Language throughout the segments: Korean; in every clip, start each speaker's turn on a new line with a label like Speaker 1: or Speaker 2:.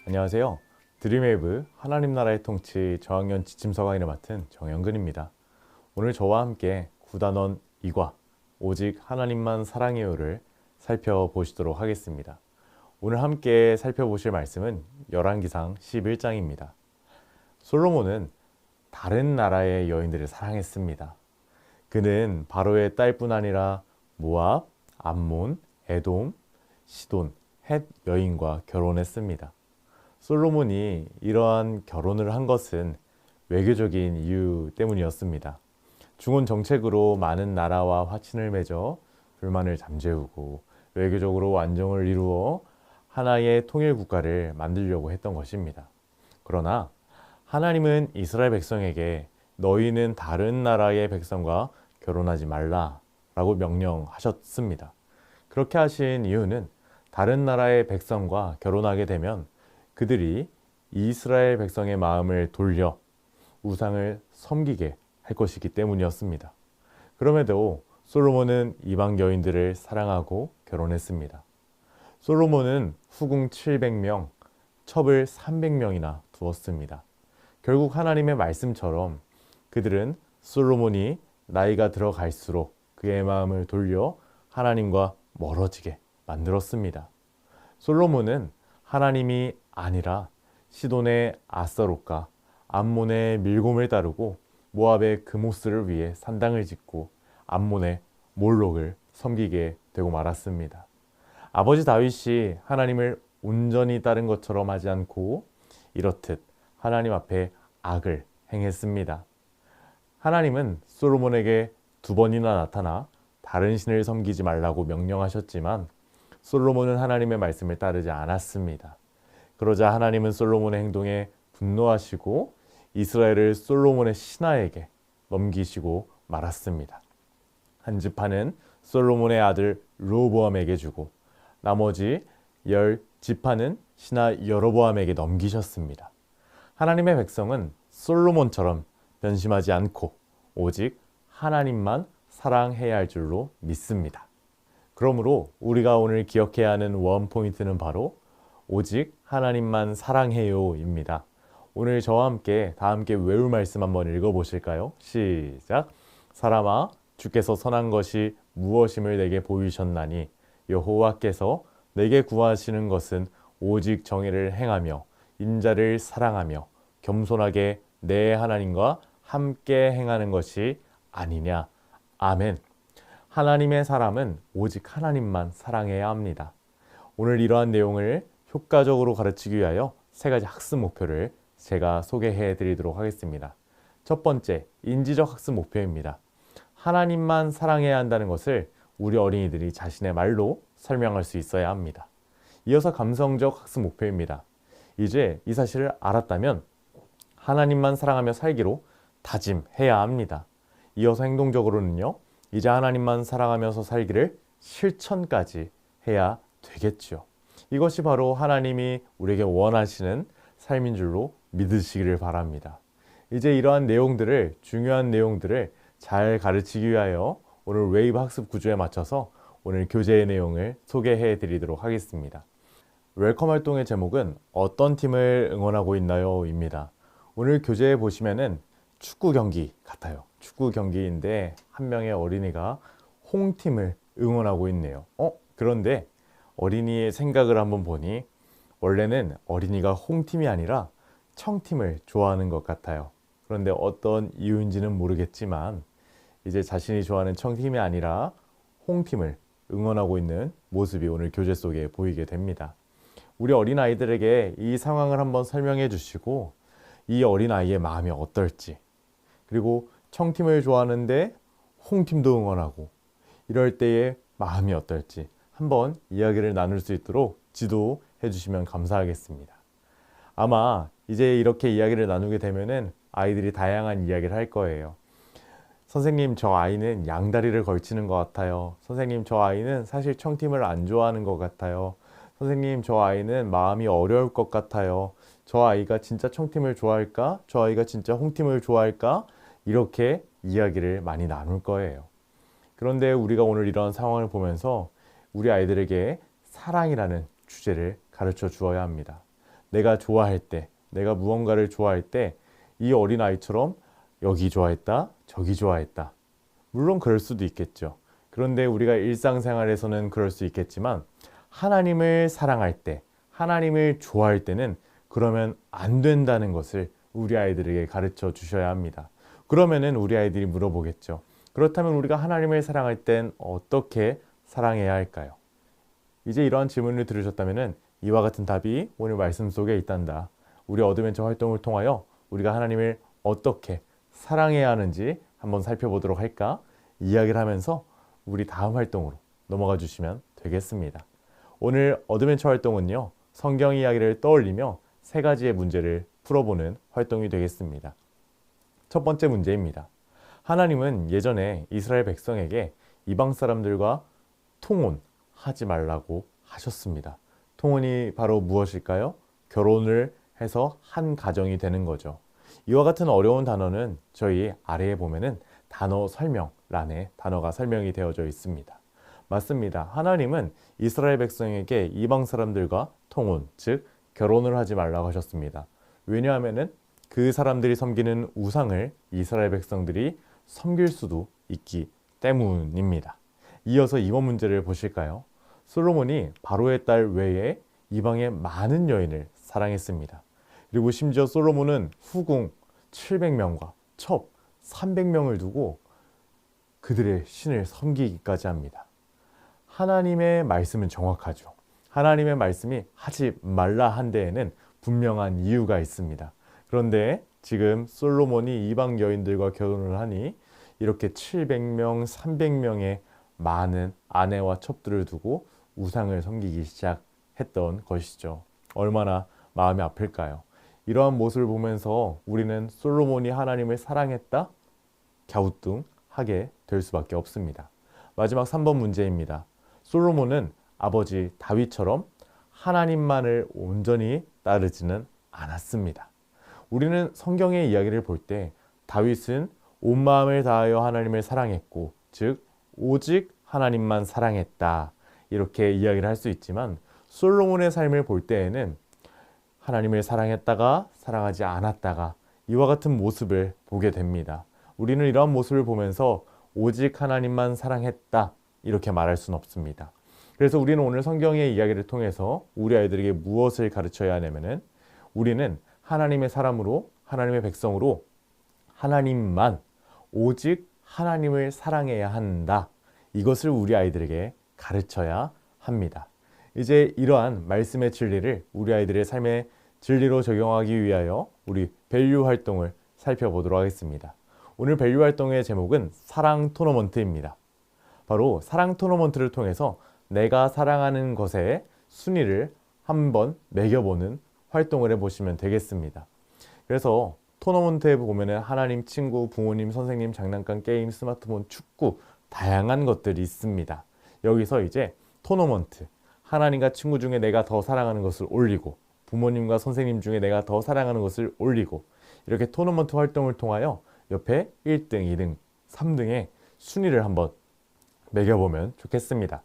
Speaker 1: 안녕하세요. 드림웨이브 하나님 나라의 통치 저학년 지침서 강의를 맡은 정영근입니다. 오늘 저와 함께 구단원 2과 오직 하나님만 사랑해요를 살펴보시도록 하겠습니다. 오늘 함께 살펴보실 말씀은 열왕기상 11장입니다. 솔로몬은 다른 나라의 여인들을 사랑했습니다. 그는 바로의 딸뿐 아니라 모압, 암몬, 에돔, 시돈, 헷 여인과 결혼했습니다. 솔로몬이 이러한 결혼을 한 것은 외교적인 이유 때문이었습니다. 중원 정책으로 많은 나라와 화친을 맺어 불만을 잠재우고 외교적으로 안정을 이루어 하나의 통일 국가를 만들려고 했던 것입니다. 그러나 하나님은 이스라엘 백성에게 너희는 다른 나라의 백성과 결혼하지 말라라고 명령하셨습니다. 그렇게 하신 이유는 다른 나라의 백성과 결혼하게 되면 그들이 이스라엘 백성의 마음을 돌려 우상을 섬기게 할 것이기 때문이었습니다. 그럼에도 솔로몬은 이방 여인들을 사랑하고 결혼했습니다. 솔로몬은 후궁 700명, 첩을 300명이나 두었습니다. 결국 하나님의 말씀처럼 그들은 솔로몬이 나이가 들어갈수록 그의 마음을 돌려 하나님과 멀어지게 만들었습니다. 솔로몬은 하나님이 아니라 시돈의 아스타롯과 암몬의 밀곰을 따르고 모압의 그모스를 위해 산당을 짓고 암몬의 몰록을 섬기게 되고 말았습니다. 아버지 다윗이 하나님을 온전히 따른 것처럼 하지 않고 이렇듯 하나님 앞에 악을 행했습니다. 하나님은 솔로몬에게 2번이나 나타나 다른 신을 섬기지 말라고 명령하셨지만 솔로몬은 하나님의 말씀을 따르지 않았습니다. 그러자 하나님은 솔로몬의 행동에 분노하시고 이스라엘을 솔로몬의 신하에게 넘기시고 말았습니다. 한 지파는 솔로몬의 아들 르호보암에게 주고 나머지 10지파는 신하 여로보암에게 넘기셨습니다. 하나님의 백성은 솔로몬처럼 변심하지 않고 오직 하나님만 사랑해야 할 줄로 믿습니다. 그러므로 우리가 오늘 기억해야 하는 원포인트는 바로 오직 하나님만 사랑해요입니다. 오늘 저와 함께 다 함께 외울 말씀 한번 읽어보실까요? 시작! 사람아, 주께서 선한 것이 무엇임을 내게 보이셨나니 여호와께서 내게 구하시는 것은 오직 정의를 행하며 인자를 사랑하며 겸손하게 내 하나님과 함께 행하는 것이 아니냐. 아멘. 하나님의 사람은 오직 하나님만 사랑해야 합니다. 오늘 이러한 내용을 효과적으로 가르치기 위하여 3가지 학습 목표를 제가 소개해 드리도록 하겠습니다. 첫 번째, 인지적 학습 목표입니다. 하나님만 사랑해야 한다는 것을 우리 어린이들이 자신의 말로 설명할 수 있어야 합니다. 이어서 감성적 학습 목표입니다. 이제 이 사실을 알았다면 하나님만 사랑하며 살기로 다짐해야 합니다. 이어서 행동적으로는요, 이제 하나님만 사랑하면서 살기를 실천까지 해야 되겠죠. 이것이 바로 하나님이 우리에게 원하시는 삶인 줄로 믿으시기를 바랍니다. 이제 이러한 내용들을, 중요한 내용들을 잘 가르치기 위하여 오늘 웨이브 학습 구조에 맞춰서 오늘 교재의 내용을 소개해 드리도록 하겠습니다. 웰컴 활동의 제목은 어떤 팀을 응원하고 있나요? 입니다. 오늘 교재에 보시면은 축구 경기 같아요. 축구 경기인데 한 명의 어린이가 홍팀을 응원하고 있네요. 그런데 어린이의 생각을 한번 보니 원래는 어린이가 홍팀이 아니라 청팀을 좋아하는 것 같아요. 그런데 어떤 이유인지는 모르겠지만 이제 자신이 좋아하는 청팀이 아니라 홍팀을 응원하고 있는 모습이 오늘 교재 속에 보이게 됩니다. 우리 어린아이들에게 이 상황을 한번 설명해 주시고 이 어린아이의 마음이 어떨지, 그리고 청팀을 좋아하는데 홍팀도 응원하고 이럴 때의 마음이 어떨지 한번 이야기를 나눌 수 있도록 지도해 주시면 감사하겠습니다. 아마 이제 이렇게 이야기를 나누게 되면은 아이들이 다양한 이야기를 할 거예요. 선생님, 저 아이는 양다리를 걸치는 것 같아요. 선생님, 저 아이는 사실 청팀을 안 좋아하는 것 같아요. 선생님, 저 아이는 마음이 어려울 것 같아요. 저 아이가 진짜 청팀을 좋아할까? 저 아이가 진짜 홍팀을 좋아할까? 이렇게 이야기를 많이 나눌 거예요. 그런데 우리가 오늘 이런 상황을 보면서 우리 아이들에게 사랑이라는 주제를 가르쳐 주어야 합니다. 내가 좋아할 때, 내가 무언가를 좋아할 때 이 어린아이처럼 여기 좋아했다, 저기 좋아했다. 물론 그럴 수도 있겠죠. 그런데 우리가 일상생활에서는 그럴 수 있겠지만 하나님을 사랑할 때, 하나님을 좋아할 때는 그러면 안 된다는 것을 우리 아이들에게 가르쳐 주셔야 합니다. 그러면은 우리 아이들이 물어보겠죠. 그렇다면 우리가 하나님을 사랑할 땐 어떻게 사랑해야 할까요? 이제 이러한 질문을 들으셨다면은 이와 같은 답이 오늘 말씀 속에 있단다. 우리 어드벤처 활동을 통하여 우리가 하나님을 어떻게 사랑해야 하는지 한번 살펴보도록 할까? 이야기를 하면서 우리 다음 활동으로 넘어가 주시면 되겠습니다. 오늘 어드벤처 활동은요, 성경 이야기를 떠올리며 세 가지의 문제를 풀어보는 활동이 되겠습니다. 첫 번째 문제입니다. 하나님은 예전에 이스라엘 백성에게 이방 사람들과 통혼하지 말라고 하셨습니다. 통혼이 바로 무엇일까요? 결혼을 해서 한 가정이 되는 거죠. 이와 같은 어려운 단어는 저희 아래에 보면은 단어 설명란에 단어가 설명이 되어져 있습니다. 맞습니다. 하나님은 이스라엘 백성에게 이방 사람들과 통혼, 즉 결혼을 하지 말라고 하셨습니다. 왜냐하면은 그 사람들이 섬기는 우상을 이스라엘 백성들이 섬길 수도 있기 때문입니다. 이어서 이번 문제를 보실까요? 솔로몬이 바로의 딸 외에 이방의 많은 여인을 사랑했습니다. 그리고 심지어 솔로몬은 후궁 700명과 첩 300명을 두고 그들의 신을 섬기기까지 합니다. 하나님의 말씀은 정확하죠. 하나님의 말씀이 하지 말라 한 데에는 분명한 이유가 있습니다. 그런데 지금 솔로몬이 이방 여인들과 결혼을 하니 이렇게 700명, 300명의 많은 아내와 첩들을 두고 우상을 섬기기 시작했던 것이죠. 얼마나 마음이 아플까요? 이러한 모습을 보면서 우리는 솔로몬이 하나님을 사랑했다? 갸우뚱하게 될 수밖에 없습니다. 마지막 3번 문제입니다. 솔로몬은 아버지 다윗처럼 하나님만을 온전히 따르지는 않았습니다. 우리는 성경의 이야기를 볼 때 다윗은 온 마음을 다하여 하나님을 사랑했고, 즉 오직 하나님만 사랑했다, 이렇게 이야기를 할 수 있지만 솔로몬의 삶을 볼 때에는 하나님을 사랑했다가 사랑하지 않았다가 이와 같은 모습을 보게 됩니다. 우리는 이러한 모습을 보면서 오직 하나님만 사랑했다 이렇게 말할 수는 없습니다. 그래서 우리는 오늘 성경의 이야기를 통해서 우리 아이들에게 무엇을 가르쳐야 하냐면은 우리는 하나님의 사람으로, 하나님의 백성으로 하나님만, 오직 하나님을 사랑해야 한다. 이것을 우리 아이들에게 가르쳐야 합니다. 이제 이러한 말씀의 진리를 우리 아이들의 삶의 진리로 적용하기 위하여 우리 밸류 활동을 살펴보도록 하겠습니다. 오늘 밸류 활동의 제목은 사랑 토너먼트입니다. 바로 사랑 토너먼트를 통해서 내가 사랑하는 것의 순위를 한번 매겨보는 활동을 해보시면 되겠습니다. 그래서 토너먼트에 보면은 하나님, 친구, 부모님, 선생님, 장난감, 게임, 스마트폰, 축구 다양한 것들이 있습니다. 여기서 이제 토너먼트, 하나님과 친구 중에 내가 더 사랑하는 것을 올리고 부모님과 선생님 중에 내가 더 사랑하는 것을 올리고 이렇게 토너먼트 활동을 통하여 옆에 1등, 2등, 3등의 순위를 한번 매겨보면 좋겠습니다.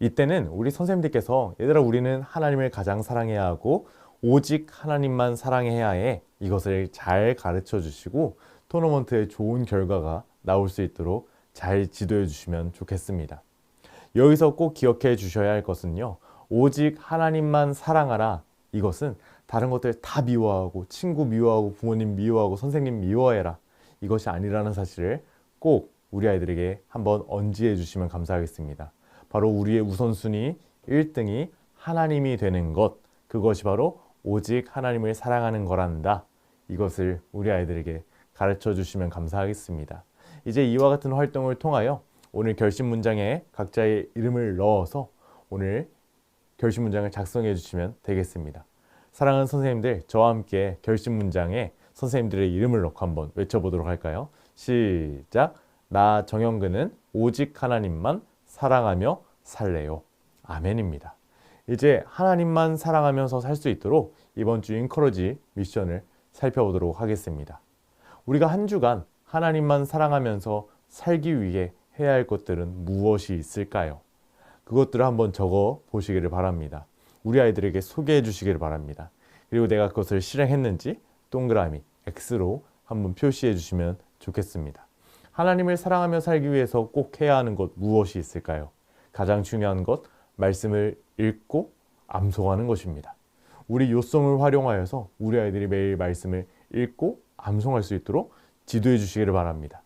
Speaker 1: 이때는 우리 선생님들께서 얘들아 우리는 하나님을 가장 사랑해야 하고 오직 하나님만 사랑해야 해, 이것을 잘 가르쳐 주시고 토너먼트에 좋은 결과가 나올 수 있도록 잘 지도해 주시면 좋겠습니다. 여기서 꼭 기억해 주셔야 할 것은요, 오직 하나님만 사랑하라, 이것은 다른 것들 다 미워하고 친구 미워하고 부모님 미워하고 선생님 미워해라, 이것이 아니라는 사실을 꼭 우리 아이들에게 한번 언지해 주시면 감사하겠습니다. 바로 우리의 우선순위 1등이 하나님이 되는 것, 그것이 바로 오직 하나님을 사랑하는 거란다. 이것을 우리 아이들에게 가르쳐 주시면 감사하겠습니다. 이제 이와 같은 활동을 통하여 오늘 결심 문장에 각자의 이름을 넣어서 오늘 결심 문장을 작성해 주시면 되겠습니다. 사랑하는 선생님들, 저와 함께 결심 문장에 선생님들의 이름을 넣고 한번 외쳐보도록 할까요? 시작! 나 정영근은 오직 하나님만 사랑하며 살래요. 아멘입니다. 이제 하나님만 사랑하면서 살 수 있도록 이번 주 인커러지 미션을 살펴보도록 하겠습니다. 우리가 한 주간 하나님만 사랑하면서 살기 위해 해야 할 것들은 무엇이 있을까요? 그것들을 한번 적어 보시기를 바랍니다. 우리 아이들에게 소개해 주시기를 바랍니다. 그리고 내가 그것을 실행했는지 동그라미, X로 한번 표시해 주시면 좋겠습니다. 하나님을 사랑하며 살기 위해서 꼭 해야 하는 것 무엇이 있을까요? 가장 중요한 것, 말씀을 읽고 암송하는 것입니다. 우리 요성을 활용하여서 우리 아이들이 매일 말씀을 읽고 암송할 수 있도록 지도해 주시기를 바랍니다.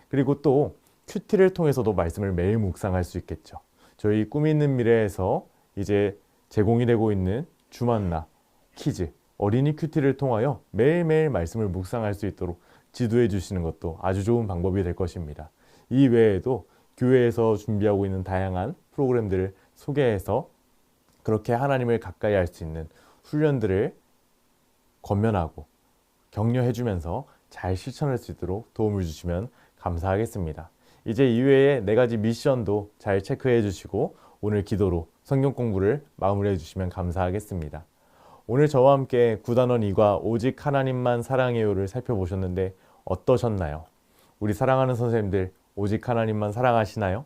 Speaker 1: 그리고 또 큐티를 통해서도 말씀을 매일 묵상할 수 있겠죠. 저희 꿈이 있는 미래에서 이제 제공이 되고 있는 주만나, 키즈, 어린이 큐티를 통하여 매일매일 말씀을 묵상할 수 있도록 지도해 주시는 것도 아주 좋은 방법이 될 것입니다. 이 외에도 교회에서 준비하고 있는 다양한 프로그램들을 소개해서 그렇게 하나님을 가까이 할 수 있는 훈련들을 권면하고 격려해 주면서 잘 실천할 수 있도록 도움을 주시면 감사하겠습니다. 이제 이외에 4가지 미션도 잘 체크해 주시고 오늘 기도로 성경 공부를 마무리해 주시면 감사하겠습니다. 오늘 저와 함께 9단원 2과 오직 하나님만 사랑해요를 살펴보셨는데 어떠셨나요? 우리 사랑하는 선생님들 오직 하나님만 사랑하시나요?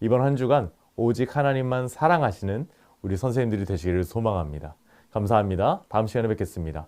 Speaker 1: 이번 한 주간 오직 하나님만 사랑하시는 우리 선생님들이 되시기를 소망합니다. 감사합니다. 다음 시간에 뵙겠습니다.